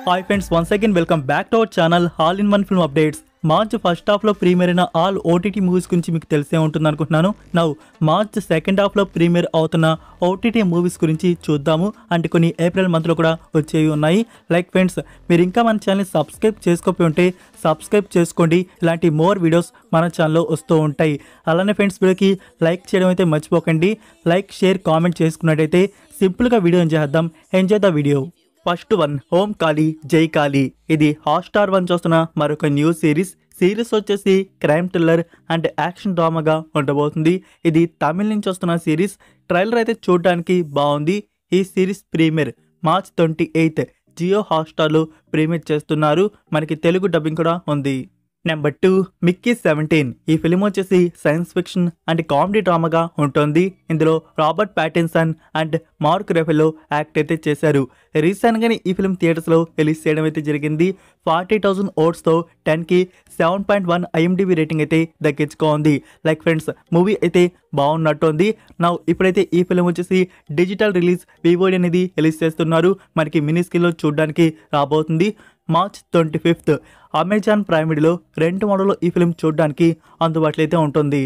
Hi friends, once again welcome back to our channel All in One Film Updates. March first half లో premier అయిన all OTT movies గురించి మీకు తెలిసే ఉంటుంది అనుకుంటున్నాను. నౌ మార్చ్ సెకండ్ హాఫ్ లో premier అవుతున్న ఓటీటీ మూవీస్ గురించి చూద్దాము. అంటే కొన్ని ఏప్రిల్ మంత్ లో కూడా వచ్చేవి ఉన్నాయి. లైక్ ఫ్రెండ్స్, మీరు ఇంకా మన ఛానల్ సబ్స్క్రైబ్ చేసుకోకపోయి ఉంటే సబ్స్క్రైబ్ చేసుకోండి. ఇలాంటి మోర్ వీడియోస్ మన ఛానల్లో వస్తూ ఉంటాయి. అలానే ఫ్రెండ్స్, వీడియోకి లైక్ చేయడం అయితే మర్చిపోకండి. లైక్, షేర్, కామెంట్ చేసుకున్నట్టయితే సింపుల్గా వీడియో ఎంజాయ్ చేద్దాం. Enjoy the video. First one, Om Kali Jai Kali. ఇది హాట్‌స్టార్ వన్ చూస్తున్న మరొక న్యూ సిరీస్ వచ్చేసి క్రైమ్ థ్రిల్లర్ అండ్ యాక్షన్ డ్రామాగా ఉండబోతుంది. ఇది తమిళ నుంచి వస్తున్న సిరీస్. ట్రైలర్ అయితే చూడడానికి బాగుంది. ఈ సిరీస్ ప్రీమియర్ మార్చ్ 28 జియో హాట్‌స్టార్లో ప్రీమియర్ చేస్తున్నారు. మనకి తెలుగు డబ్బింగ్ కూడా ఉంది. Number 2, Mickey 17. ఈ ఫిలిం వచ్చేసి సైన్స్ ఫిక్షన్ అండ్ కామెడీ డ్రామాగా ఉంటుంది. ఇందులో Robert Pattinson and Mark Ruffalo act అయితే చేశారు. రీసెంట్గానే ఈ ఫిలిం థియేటర్స్లో రిలీజ్ చేయడం అయితే జరిగింది. 40,000 ఓట్స్తో 10కి 7.1 IMDb రేటింగ్ అయితే దక్కించుకోండి. లైక్ ఫ్రెండ్స్, మూవీ అయితే బాగున్నట్టుంది. ఇప్పుడైతే ఈ ఫిలిం వచ్చేసి డిజిటల్ రిలీజ్ VOD అనేది రిలీజ్ చేస్తున్నారు. మనకి మినీ స్క్రీన్లో చూడడానికి రాబోతుంది. మార్చ్ 25 అమెజాన్ ప్రైమ్ వీడియోలో రెంట్ మోడల్లో ఈ ఫిలిం చూడడానికి అందుబాటులో అయితే ఉంటుంది.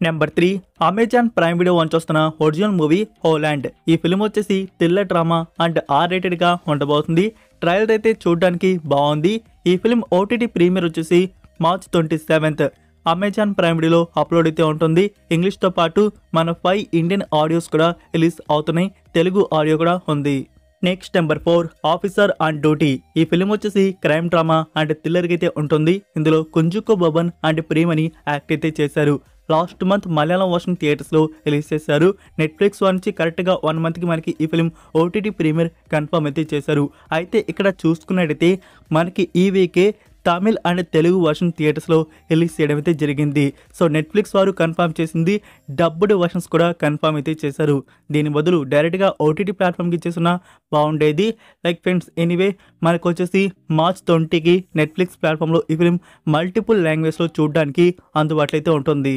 నెంబర్ 3, అమెజాన్ ప్రైమ్ వీడియో వస్తున్న ఒరిజినల్ మూవీ హోలాండ్. ఈ ఫిలిం వచ్చేసి థ్రిల్లర్ డ్రామా అండ్ R-rated ఉండబోతుంది. ట్రైలర్ అయితే చూడడానికి బాగుంది. ఈ ఫిలిం ఓటీటీ ప్రీమియర్ వచ్చేసి మార్చ్ 27 అమెజాన్ ప్రైమ్ వీడియోలో అప్లోడ్ అయితే ఉంటుంది. ఇంగ్లీష్తో పాటు మన 5 ఇండియన్ ఆడియోస్ కూడా రిలీజ్ అవుతున్నాయి. తెలుగు ఆడియో కూడా ఉంది. Next number 4, officer on duty. ఈ ఫిలిం వచ్చేసి క్రైమ్ డ్రామా అండ్ థ్రిల్లర్ అయితే ఉంటుంది. ఇందులో కుంజుకో బోబన్ అండ్ ప్రియమణి యాక్ట్ అయితే చేశారు. లాస్ట్ మంత్ మలయాళం వర్షన్ థియేటర్స్లో రిలీజ్ చేశారు. నెట్ఫ్లిక్స్ నుంచి కరెక్ట్గా 1 మంత్కి మనకి ఈ ఫిలిం ఓటీటీ ప్రీమియర్ కన్ఫర్మ్ అయితే చేశారు. అయితే ఇక్కడ చూసుకున్నట్టయితే మనకి ఈ వీకే తమిళ్ అండ్ తెలుగు వర్షన్ థియేటర్స్లో రిలీజ్ చేయడం అయితే జరిగింది. సో నెట్ఫ్లిక్స్ వారు కన్ఫర్మ్ చేసింది. డబ్బుడ్ వర్షన్స్ కూడా కన్ఫర్మ్ అయితే చేశారు. దీని బదులు డైరెక్ట్గా ఓటీటీ ప్లాట్ఫామ్కి ఇచ్చేసిన బాగుండేది. లైక్ ఫ్రెండ్స్, ఎనీవే మనకు వచ్చేసి మార్చ్ 20కి నెట్ఫ్లిక్స్ ప్లాట్ఫామ్లో ఈ ఫిలిం మల్టిపుల్ లాంగ్వేజ్లో చూడడానికి అందుబాటులో అయితే ఉంటుంది.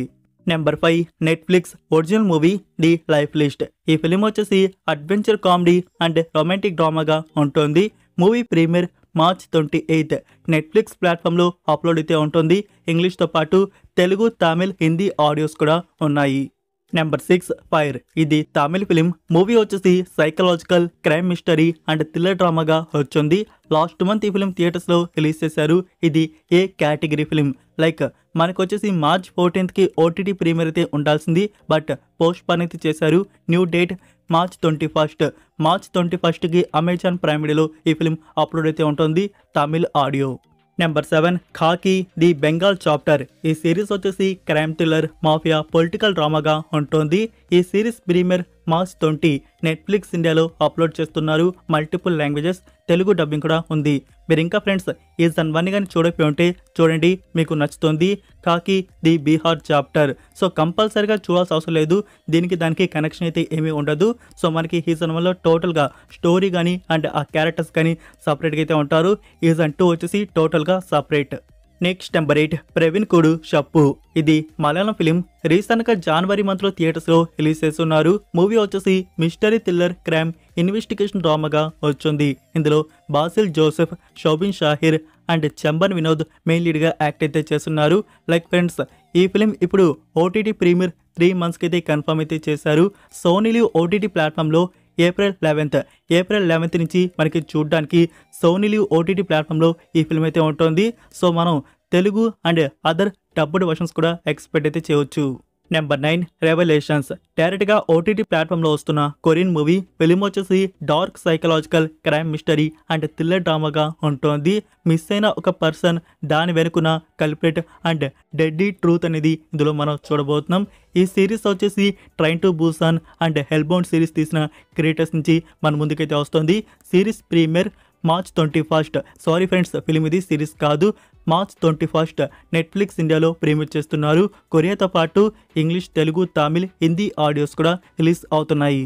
Number 5, Netflix original movie the life list. ఈ ఫిలిం వచ్చేసి అడ్వెంచర్ కామెడీ అండ్ రొమాంటిక్ డ్రామాగా ఉంటుంది. మూవీ ప్రీమియర్ మార్చ్ 28 నెట్ఫ్లిక్స్ ప్లాట్ఫామ్లో అప్లోడ్ అయితే ఉంటుంది. ఇంగ్లీష్తో పాటు తెలుగు, తమిళ్, హిందీ ఆడియోస్ కూడా ఉన్నాయి. Number 6, fire. ఇది తమిళ్ ఫిలిం. మూవీ వచ్చేసి psychological crime mystery and thriller డ్రామాగా వచ్చింది. లాస్ట్ మంత్ ఈ ఫిలిం థియేటర్స్లో రిలీజ్ చేశారు. ఇది ఏ కేటగిరీ ఫిలిం. లైక్ మనకు వచ్చేసి మార్చ్ 14కి ఓటీటీ ప్రీమియర్ అయితే ఉండాల్సింది. బట్ పోస్ట్ పోన్ అయితే చేశారు. New date March 21. మార్చ్ 21కి అమెజాన్ ప్రైమ్ వీడియోలో ఈ ఫిలిం అప్లోడ్ అయితే ఉంటుంది. Tamil audio. Number 7, Khakee the Bengal chapter. ఈ సిరీస్ వచ్చేసి క్రైమ్ థ్రిల్లర్, మాఫియా, పొలిటికల్ డ్రామాగా ఉంటుంది. ఈ సిరీస్ ప్రీమియర్ మార్చ్ 20 నెట్ఫ్లిక్స్ ఇండియాలో అప్లోడ్ చేస్తున్నారు. మల్టిపుల్ లాంగ్వేజెస్, తెలుగు డబ్బింగ్ కూడా ఉంది. మీరు ఇంకా ఫ్రెండ్స్ సీజన్ 1 కానీ చూడకపోయి ఉంటే చూడండి, మీకు నచ్చుతుంది. ఖాకీ ది బీహార్ చాప్టర్. సో కంపల్సరీగా చూడాల్సిన అవసరం లేదు. దానికి కనెక్షన్ అయితే ఏమీ ఉండదు. సో మనకి సీజన్ 1లో టోటల్గా స్టోరీ కానీ అండ్ ఆ క్యారెక్టర్స్ కానీ సపరేట్గా అయితే ఉంటారు. సీజన్ 2 వచ్చేసి టోటల్గా separate. Next number 8, Pravinkoodu Shappu. ఇది మలయాళం ఫిలిం. రీసెంట్గా జనవరి మంత్లో థియేటర్స్లో రిలీజ్ చేస్తున్నారు. మూవీ వచ్చేసి మిస్టరీ థ్రిల్లర్ క్రైమ్ ఇన్వెస్టిగేషన్ డ్రామాగా వచ్చింది. ఇందులో బాసిల్ జోసెఫ్, షోబిన్ షాహిర్ అండ్ చంబన్ వినోద్ మెయిన్ లీడ్గా యాక్ట్ అయితే చేస్తున్నారు. లైక్ ఫ్రెండ్స్, ఈ ఫిలిం ఇప్పుడు ఓటీటీ ప్రీమియర్ 3 మంత్స్కి అయితే కన్ఫర్మ్ అయితే చేశారు. సోనీ లివ్ ఓటీటీ ప్లాట్ఫామ్లో ఏప్రిల్ 11 నుంచి మనకి చూడడానికి సోనీ లివ్ ఓటీటీ ప్లాట్ఫామ్లో ఈ ఫిల్మ్ అయితే ఉంటుంది. సో మనం Telugu and other dubbed versions కూడా ఎక్స్పెక్ట్ అయితే చేయవచ్చు. Number 9, revolutions. డైరెక్ట్గా ఓటీటీ ప్లాట్ఫామ్లో వస్తున్న కొరియన్ మూవీ. ఫిలిం వచ్చేసి dark psychological crime mystery and thriller డ్రామాగా ఉంటుంది. మిస్ అయిన ఒక పర్సన్, దాని వెనుకున్న కల్ప్రిట్ అండ్ డెడ్లీ ట్రూత్ అనేది ఇందులో మనం చూడబోతున్నాం. ఈ సిరీస్ వచ్చేసి Train to Busan and Hellbound series తీసిన క్రియేటర్స్ నుంచి మన ముందుకైతే వస్తుంది. Series premiere March 21. Sorry friends, film ఇది సిరీస్ కాదు. మార్చ్ 21 నెట్ఫ్లిక్స్ ఇండియాలో ప్రీమియర్ చేస్తున్నారు. కొరియాతో పాటు ఇంగ్లీష్, తెలుగు, తమిళ్, హిందీ ఆడియోస్ కూడా రిలీజ్ అవుతున్నాయి.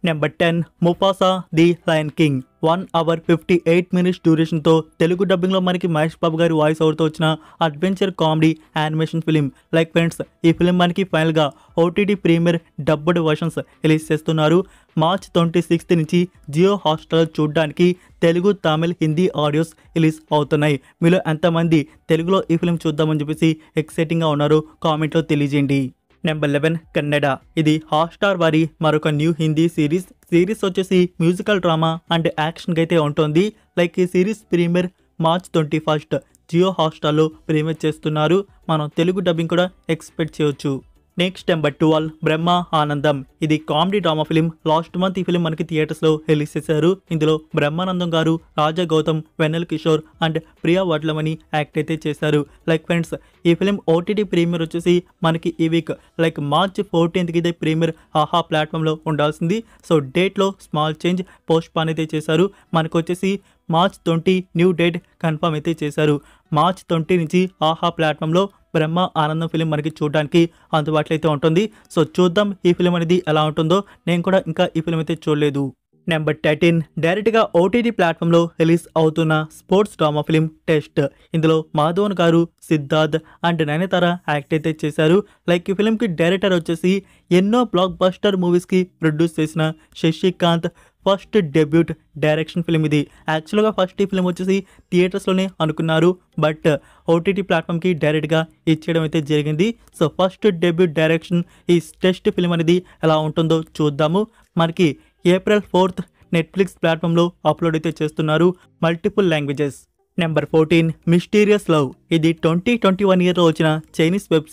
Number 10 Mufasa the Lion King 1 hour 58 minutes డ్యూరేషన్తో తెలుగు డబ్బింగ్లో మనకి మహేష్ బాబు గారి వాయిస్ ఓవర్తో వచ్చిన adventure comedy animation film. Like friends, ఈ ఫిలిం మనకి ఫైనల్గా OTT premiere dubbed versions release చేస్తున్నారు. మార్చ్ 26 నుంచి జియో హాట్స్టార్ చూడడానికి తెలుగు, తమిళ్, హిందీ ఆడియోస్ రిలీజ్ అవుతున్నాయి. మీలో ఎంతమంది తెలుగులో ఈ ఫిలిం చూద్దామని చెప్పేసి ఎక్సైటింగ్గా ఉన్నారు కామెంట్లో తెలియజేయండి. నెంబర్ 11 కన్నడ. ఇది హాట్స్టార్ వారి మరొక న్యూ హిందీ సిరీస్ వచ్చేసి మ్యూజికల్ డ్రామా అండ్ యాక్షన్కి అయితే ఉంటుంది. లైక్ ఈ సిరీస్ ప్రీమియర్ మార్చ్ 21 జియో హాట్స్టార్లో ప్రీమియర్ చేస్తున్నారు. మనం తెలుగు డబ్బింగ్ కూడా ఎక్స్పెక్ట్ చేయొచ్చు. Next number 12 Brahma Anandam. ఇది comedy drama film. Last month ఈ ఫిలిం మనకి థియేటర్స్లో రిలీజ్ చేశారు. ఇందులో బ్రహ్మానందం గారు, రాజా గౌతమ్, వెన్నెల్ కిషోర్ అండ్ ప్రియా వడ్లమని యాక్ట్ అయితే చేశారు. లైక్ ఫ్రెండ్స్, ఈ ఫిలిం ఓటీటీ ప్రీమియర్ వచ్చేసి మనకి ఈ వీక్ లైక్ మార్చ్ 14కి ఇదే ప్రీమియర్ ఆహా ప్లాట్ఫామ్లో ఉండాల్సింది. సో డేట్లో స్మాల్ చేంజ్ పోస్ట్ పాన్ అయితే చేశారు. మనకు వచ్చేసి మార్చ్ 20 న్యూ డేట్ కన్ఫర్మ్ అయితే చేశారు. మార్చ్ 20 నుంచి ఆహా ప్లాట్ఫామ్లో బ్రహ్మ ఆనందం ఫిలిం మనకి చూడడానికి అందుబాటులో అయితే ఉంటుంది. సో చూద్దాం ఈ ఫిలిం అనేది ఎలా ఉంటుందో. నేను కూడా ఇంకా ఈ ఫిలిం అయితే చూడలేదు. నెంబర్ 13 డైరెక్ట్గా ఓటీటీ ప్లాట్ఫామ్లో రిలీజ్ అవుతున్న స్పోర్ట్స్ డ్రామా ఫిలిం టెస్ట్. ఇందులో మాధవన్ గారు, సిద్ధార్థ్ అండ్ నయనతార యాక్ట్ అయితే చేశారు. లైక్ ఈ ఫిలింకి డైరెక్టర్ వచ్చేసి ఎన్నో బ్లాక్ బస్టర్ మూవీస్కి ప్రొడ్యూస్ చేసిన Sasikanth first debut direction film ఇది. యాక్చువల్గా ఫస్ట్ ఈ ఫిలిం వచ్చేసి థియేటర్స్లోనే అనుకున్నారు, బట్ ఓటీటీ ప్లాట్ఫామ్కి డైరెక్ట్గా ఇచ్చేయడం అయితే జరిగింది. సో ఫస్ట్ డెబ్యూట్ డైరెక్షన్ ఈ టెస్ట్ ఫిలిం అనేది ఎలా ఉంటుందో చూద్దాము. మనకి ఏప్రిల్ 4 నెట్ఫ్లిక్స్ ప్లాట్ఫామ్లో అప్లోడ్ అయితే చేస్తున్నారు, multiple languages. Number 14 mysterious love. ఇది 2021 ఇయర్లో వచ్చిన చైనీస్ వెబ్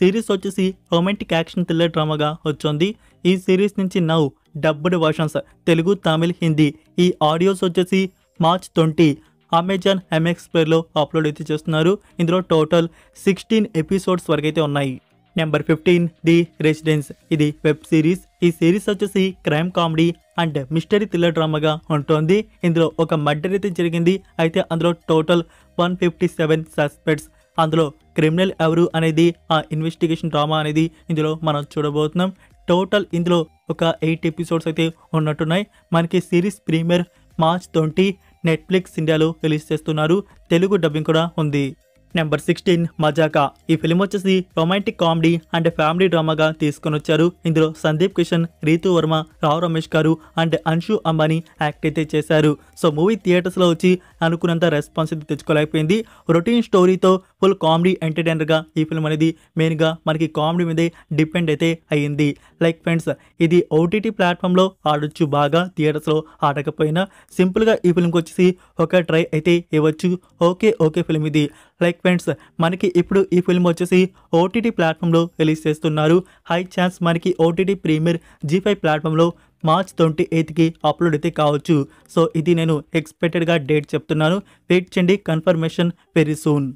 సిరీస్ వచ్చేసి రొమాంటిక్ యాక్షన్ థ్రిల్లర్ డ్రామాగా వచ్చింది. ఈ సిరీస్ నుంచి now dubbed versions Telugu, Tamil, Hindi ఈ ఆడియోస్ వచ్చేసి మార్చ్ 20 అమెజాన్ MX ప్లేయర్లో అప్లోడ్ అయితే చేస్తున్నారు. ఇందులో టోటల్ 16 ఎపిసోడ్స్ వరకు అయితే ఉన్నాయి. Number 15 the residence. ఇది వెబ్ సిరీస్. ఈ సిరీస్ వచ్చేసి crime comedy and mystery thriller డ్రామాగా ఉంటుంది. ఇందులో ఒక మర్డర్ అయితే జరిగింది. అయితే అందులో టోటల్ 157 సస్పెక్ట్స్. అందులో క్రిమినల్ ఎవరు అనేది ఆ ఇన్వెస్టిగేషన్ డ్రామా అనేది ఇందులో మనం చూడబోతున్నాం. టోటల్ ఇందులో ఒక 8 ఎపిసోడ్స్ అయితే ఉన్నట్టున్నాయి. మనకి సిరీస్ ప్రీమియర్ మార్చ్ 20 నెట్ఫ్లిక్స్ ఇండియాలో రిలీజ్ చేస్తున్నారు. తెలుగు డబ్బింగ్ కూడా ఉంది. నెంబర్ 16 మజాకా. ఈ ఫిలిం వచ్చేసి రొమాంటిక్ కామెడీ అండ్ ఫ్యామిలీ డ్రామాగా తీసుకొని వచ్చారు. ఇందులో సందీప్ కిషన్, రీతు వర్మ, రావు రమేష్ గారు అండ్ అన్షు అంబానీ యాక్ట్ అయితే చేశారు. సో మూవీ థియేటర్స్లో వచ్చి అనుకున్నంత రెస్పాన్స్ అయితే తెచ్చుకోలేకపోయింది. రొటీన్ స్టోరీతో ఫుల్ కామెడీ ఎంటర్టైనర్గా ఈ ఫిలిం అనేది మెయిన్గా మనకి కామెడీ మీదే డిపెండ్ అయితే అయ్యింది. లైక్ ఫ్రెండ్స్, ఇది ఓటీటీ ప్లాట్ఫామ్లో ఆడొచ్చు, బాగా థియేటర్స్లో ఆడకపోయినా సింపుల్గా ఈ ఫిలింకి వచ్చేసి ఒక ట్రై అయితే ఇవ్వచ్చు. ఓకే ఫిలిం ఇది. లైక్ ఫ్రెండ్స్, మనకి ఇప్పుడు ఈ ఫిల్మ్ వచ్చేసి ఓటీటీ ప్లాట్ఫామ్లో రిలీజ్ చేస్తున్నారు. హై ఛాన్స్ మనకి ఓటీటీ ప్రీమియర్ G5 ప్లాట్ఫామ్లో మార్చ్ 28కి అప్లోడ్ అయితే కావచ్చు. సో ఇది నేను ఎక్స్పెక్టెడ్గా డేట్ చెప్తున్నాను. వెయిట్ చేయండి, confirmation very soon.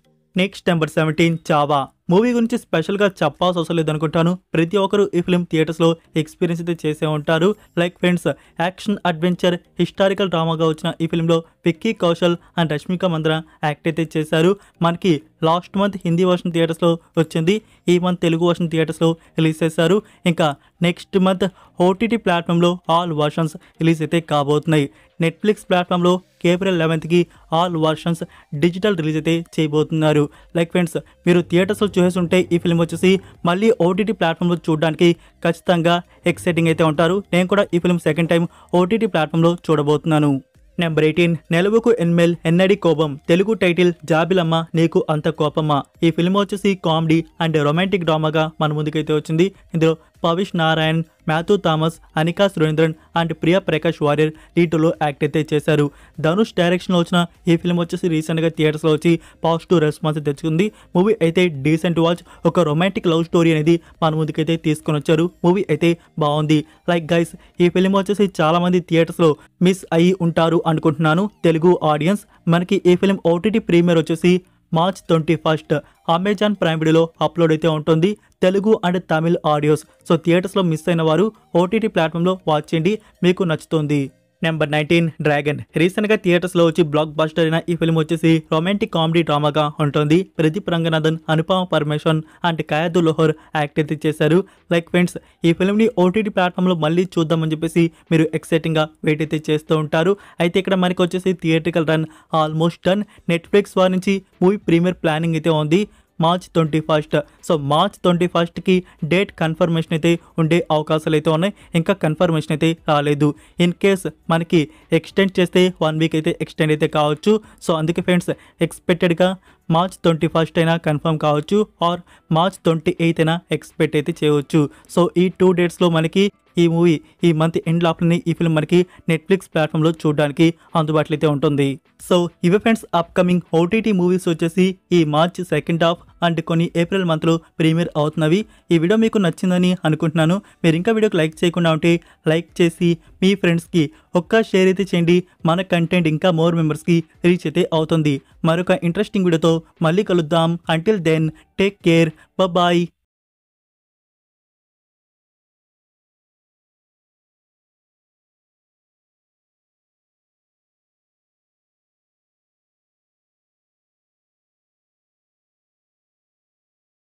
Next number 17 Chhaava. Movie గురించి స్పెషల్గా చెప్పాల్సి అవసరం లేదు అనుకుంటాను. ప్రతి ఒక్కరు ఈ ఫిలిం థియేటర్స్లో ఎక్స్పీరియన్స్ అయితే చేసే ఉంటారు. Like friends, action adventure historical డ్రామాగా వచ్చిన ఈ ఫిలింలో విక్కీ కౌశల్ అండ్ రష్మిక మంద్రా యాక్ట్ అయితే చేశారు. మనకి లాస్ట్ మంత్ హిందీ వర్షన్ థియేటర్స్లో వచ్చింది. ఈ మంత్ తెలుగు వర్షన్ థియేటర్స్లో రిలీజ్ చేశారు. ఇంకా నెక్స్ట్ మంత్ ఓటీటీ ప్లాట్ఫామ్లో ఆల్ వర్షన్స్ రిలీజ్ అయితే కాబోతున్నాయి. నెట్ఫ్లిక్స్ ప్లాట్ఫామ్లో ఏప్రిల్ 11కి ఆల్ వర్షన్స్ డిజిటల్ రిలీజ్ అయితే చేయబోతున్నారు. లైక్ ఫ్రెండ్స్, మీరు థియేటర్స్లో చూసేసి ఉంటే ఈ ఫిల్మ్ వచ్చేసి మళ్ళీ ఓటీటీ ప్లాట్ఫామ్లో చూడడానికి ఖచ్చితంగా ఎక్సైటింగ్ అయితే ఉంటారు. నేను కూడా ఈ ఫిల్మ్ సెకండ్ టైం ఓటీటీ ప్లాట్ఫామ్లో చూడబోతున్నాను. నెంబర్ 18 నెలవుకు ఎన్మెల్ ఎన్నడి కోపం. తెలుగు టైటిల్ జాబిలమ్మ నీకు అంత కోపమా. ఈ ఫిల్మ్ వచ్చేసి కామెడీ అండ్ రొమాంటిక్ డ్రామాగా మన ముందుకైతే వచ్చింది. ఇందులో పవిష్ నారాయణ్, మాథ్యూ థామస్, అనికా సురేంద్రన్ అండ్ ప్రియా ప్రకాష్ వారియర్ లీడ్లో యాక్ట్ అయితే చేశారు. ధనుష్ డైరెక్షన్లో వచ్చిన ఈ ఫిల్మ్ వచ్చేసి రీసెంట్గా థియేటర్స్లో వచ్చి పాజిటివ్ రెస్పాన్స్ తెచ్చుకుంది. మూవీ అయితే డీసెంట్ వాచ్. ఒక రొమాంటిక్ లవ్ స్టోరీ అనేది మన ముందుకైతే తీసుకొని వచ్చారు. మూవీ అయితే బాగుంది. లైక్ గైస్, ఈ ఫిల్మ్ వచ్చేసి చాలామంది థియేటర్స్లో మిస్ అయ్యి ఉంటారు అనుకుంటున్నాను. తెలుగు ఆడియన్స్, మనకి ఈ ఫిల్మ్ ఓటీటీ ప్రీమియర్ వచ్చేసి మార్చ్ 21 అమెజాన్ ప్రైమ్ వీడియోలో అప్లోడ్ అయితే ఉంటుంది. Telugu and Tamil audios. So థియేటర్స్లో మిస్ అయిన వారు ఓటీటీ ప్లాట్ఫామ్లో వాచ్ చేయండి, మీకు నచ్చుతుంది. Number 19 dragon. రీసెంట్ గా థియేటర్స్ లో వచ్చి బ్లాక్ బస్టర్ అయిన ఈ ఫిల్మ్ వచ్చేసి రొమాంటిక్ కామెడీ డ్రామాగా ఉంటుంది. ప్రదీప్ రంగనాథన్, అనుపమ పరమేశ్వరన్ అండ్ కాయదు లోహర్ యాక్ట్ అయితే చేశారు. లైక్ ఫ్రెండ్స్, ఈ ఫిల్మ్ ని ఓటీటీ ప్లాట్ఫామ్ లో మళ్ళీ చూద్దామని చెప్పేసి మీరు ఎక్సైటింగ్ గా వెయిట్ అయితే చేస్తూ ఉంటారు. అయితే ఇక్కడ మనకి వచ్చేసి theatrical run almost done. Netflix వారి నుంచి మూవీ ప్రీమియర్ ప్లానింగ్ అయితే ఉంది మార్చ్ 21. సో మార్చ్ 21కి డేట్ కన్ఫర్మేషన్ అయితే ఉండే అవకాశాలు అయితే ఉన్నాయి. ఇంకా కన్ఫర్మేషన్ అయితే రాలేదు. ఇన్ కేస్ మనకి ఎక్స్టెండ్ చేస్తే 1 వీక్ అయితే ఎక్స్టెండ్ అయితే కావచ్చు. సో అందుకే ఫ్రెండ్స్, ఎక్స్పెక్టెడ్గా మార్చ్ 21 అయినా కన్ఫర్మ్ కావచ్చు, ఆర్ మార్చ్ 28 అయినా ఎక్స్పెక్ట్ అయితే చేయవచ్చు. సో ఈ 2 డేట్స్లో మనకి ఈ మూవీ ఈ మంత్ ఎండ్ లోపలనే ఈ ఫిల్మ్ మనకి నెట్ఫ్లిక్స్ ప్లాట్ఫామ్లో చూడడానికి అందుబాటులో అయితే ఉంటుంది. సో ఇవే ఫ్రెండ్స్ అప్కమింగ్ ఓటీటీ మూవీస్ వచ్చేసి ఈ మార్చ్ 2 అండ్ కొన్ని ఏప్రిల్ మంత్లో ప్రీమియర్ అవుతున్నవి. ఈ వీడియో మీకు నచ్చిందని అనుకుంటున్నాను. మీరు ఇంకా వీడియోకి లైక్ చేయకుండా ఉంటే లైక్ చేసి మీ ఫ్రెండ్స్కి ఒక్క షేర్ అయితే చేయండి. మన కంటెంట్ ఇంకా మోర్ మెంబర్స్కి రీచ్ అయితే అవుతుంది. మరొక ఇంట్రెస్టింగ్ వీడియోతో మళ్ళీ కలుద్దాం. Until then take care, bye.